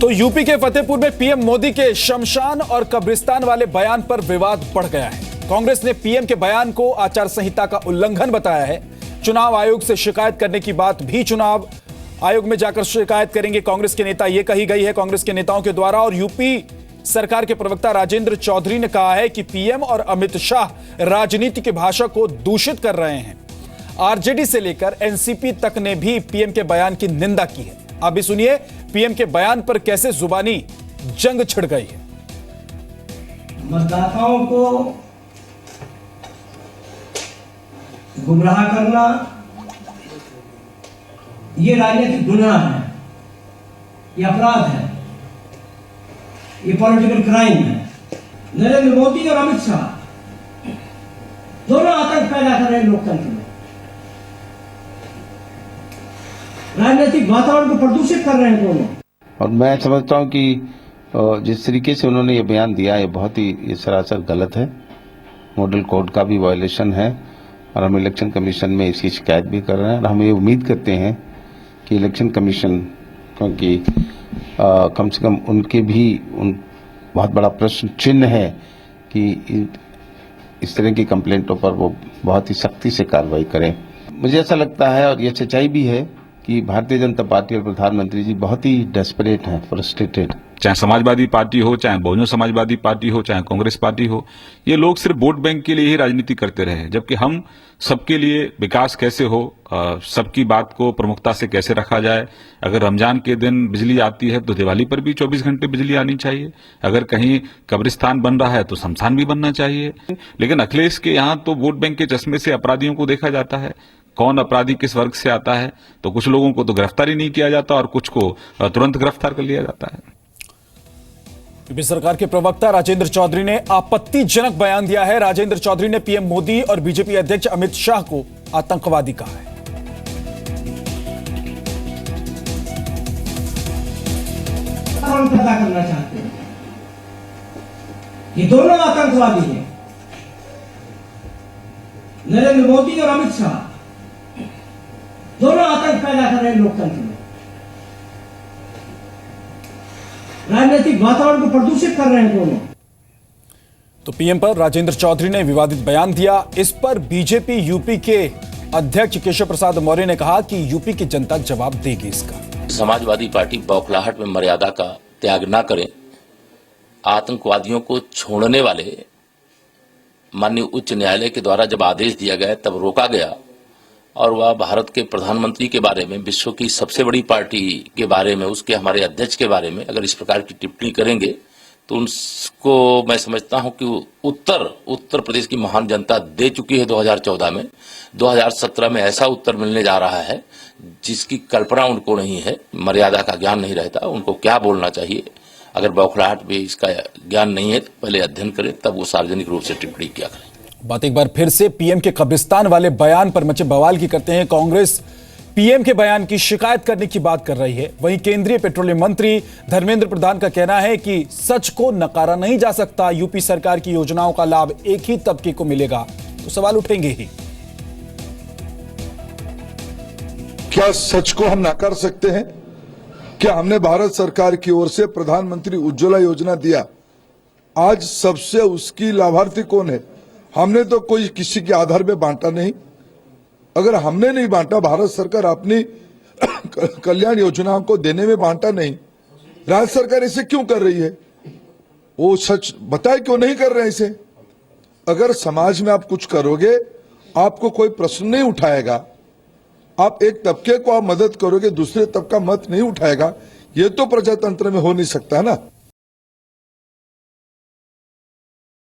तो यूपी के फतेहपुर में पीएम मोदी के शमशान और कब्रिस्तान वाले बयान पर विवाद बढ़ गया है। कांग्रेस ने पीएम के बयान को आचार संहिता का उल्लंघन बताया है। चुनाव आयोग से शिकायत करने की बात भी चुनाव आयोग में जाकर शिकायत करेंगे कांग्रेस के नेता, यह कही गई है कांग्रेस के नेताओं के द्वारा। और यूपी सरकार के प्रवक्ता राजेंद्र चौधरी ने कहा है कि पीएम और अमित शाह राजनीति की भाषा को दूषित कर रहे हैं। आरजेडी से लेकर एनसीपी तक ने भी पीएम के बयान की निंदा की है। अब भी सुनिए पीएम के बयान पर कैसे जुबानी जंग छिड़ गई है। मतदाताओं को गुमराह करना ये राजनीतिक गुनाह है, ये अपराध है, ये पॉलिटिकल क्राइम है। नरेंद्र मोदी और अमित शाह दोनों आतंक पैदा कर रहे हैं लोकतंत्र में, राजनीतिक वातावरण को प्रदूषित कर रहे हैं दोनों। और मैं समझता हूं कि जिस तरीके से उन्होंने ये बयान दिया है बहुत ही ये सरासर गलत है, मॉडल कोड का भी वायलेशन है और हम इलेक्शन कमीशन में इसकी शिकायत भी कर रहे हैं। और हम ये उम्मीद करते हैं कि इलेक्शन कमीशन, क्योंकि कम से कम उनके भी बहुत बड़ा प्रश्न चिन्ह है कि इस तरह की कंप्लेंटों पर वो बहुत ही सख्ती से कार्रवाई करें। मुझे ऐसा लगता है और ये सच्चाई भी है कि भारतीय जनता पार्टी और प्रधानमंत्री जी बहुत ही डेस्परेट हैं, फ्रस्ट्रेटेड। चाहे समाजवादी पार्टी हो, चाहे बहुजन समाजवादी पार्टी हो, चाहे कांग्रेस पार्टी हो, ये लोग सिर्फ वोट बैंक के लिए ही राजनीति करते रहे, जबकि हम सबके लिए विकास कैसे हो, सबकी बात को प्रमुखता से कैसे रखा जाए। अगर रमजान के दिन बिजली आती है तो दिवाली पर भी 24 घंटे बिजली आनी चाहिए। अगर कहीं कब्रिस्तान बन रहा है तो शमशान भी बनना चाहिए। लेकिन अखिलेश के यहाँ तो वोट बैंक के चश्मे से अपराधियों को देखा जाता है। कौन अपराधी किस वर्ग से आता है, तो कुछ लोगों को तो गिरफ्तार ही नहीं किया जाता और कुछ को तुरंत गिरफ्तार कर लिया जाता है। यूपी सरकार के प्रवक्ता राजेंद्र चौधरी ने आपत्तिजनक बयान दिया है। राजेंद्र चौधरी ने पीएम मोदी और बीजेपी अध्यक्ष अमित शाह को आतंकवादी कहा है। पैदा करना चाहते हैं, ये दोनों आतंकवादी हैं। नरेंद्र मोदी और अमित शाह दोनों आतंक पैदा कर रहे हैं लोकतंत्र में, राजनीतिक वातावरण को प्रदूषित कर रहे हैं दोनों। तो पीएम पर राजेंद्र चौधरी ने विवादित बयान दिया। इस पर बीजेपी यूपी के अध्यक्ष केशव प्रसाद मौर्य ने कहा कि यूपी की जनता जवाब देगी इसका। समाजवादी पार्टी बौखलाहट में मर्यादा का त्याग न करे। आतंकवादियों को छोड़ने वाले माननीय उच्च न्यायालय के द्वारा जब आदेश दिया गया तब रोका गया, और वह भारत के प्रधानमंत्री के बारे में, विश्व की सबसे बड़ी पार्टी के बारे में, उसके हमारे अध्यक्ष के बारे में अगर इस प्रकार की टिप्पणी करेंगे तो उनको मैं समझता हूं कि उत्तर प्रदेश की महान जनता दे चुकी है 2014 में। 2017 में ऐसा उत्तर मिलने जा रहा है जिसकी कल्पना उनको नहीं है। मर्यादा का ज्ञान नहीं रहता, उनको क्या बोलना चाहिए। अगर बौखलाहट भी इसका ज्ञान नहीं है तो पहले अध्ययन करें, तब वो सार्वजनिक रूप से टिप्पणी किया करें। बात एक बार फिर से पीएम के कब्रिस्तान वाले बयान पर मचे बवाल की करते हैं। कांग्रेस पीएम के बयान की शिकायत करने की बात कर रही है। वहीं केंद्रीय पेट्रोलियम मंत्री धर्मेंद्र प्रधान का कहना है कि सच को नकारा नहीं जा सकता। यूपी सरकार की योजनाओं का लाभ एक ही तबके को मिलेगा, तो सवाल उठेंगे ही। क्या सच को हम नकार सकते हैं? क्या हमने भारत सरकार की ओर से प्रधानमंत्री उज्ज्वला योजना दिया, आज सबसे उसकी लाभार्थी कौन है? हमने तो कोई किसी के आधार पे बांटा नहीं। अगर हमने नहीं बांटा, भारत सरकार अपनी कल्याण योजनाओं को देने में बांटा नहीं, राज्य सरकार इसे क्यों कर रही है? वो सच बताए क्यों नहीं कर रहे इसे? अगर समाज में आप कुछ करोगे, आपको कोई प्रश्न नहीं उठाएगा। आप एक तबके को आप मदद करोगे, दूसरे तबका मत नहीं उठाएगा, ये तो प्रजातंत्र में हो नहीं सकता है ना।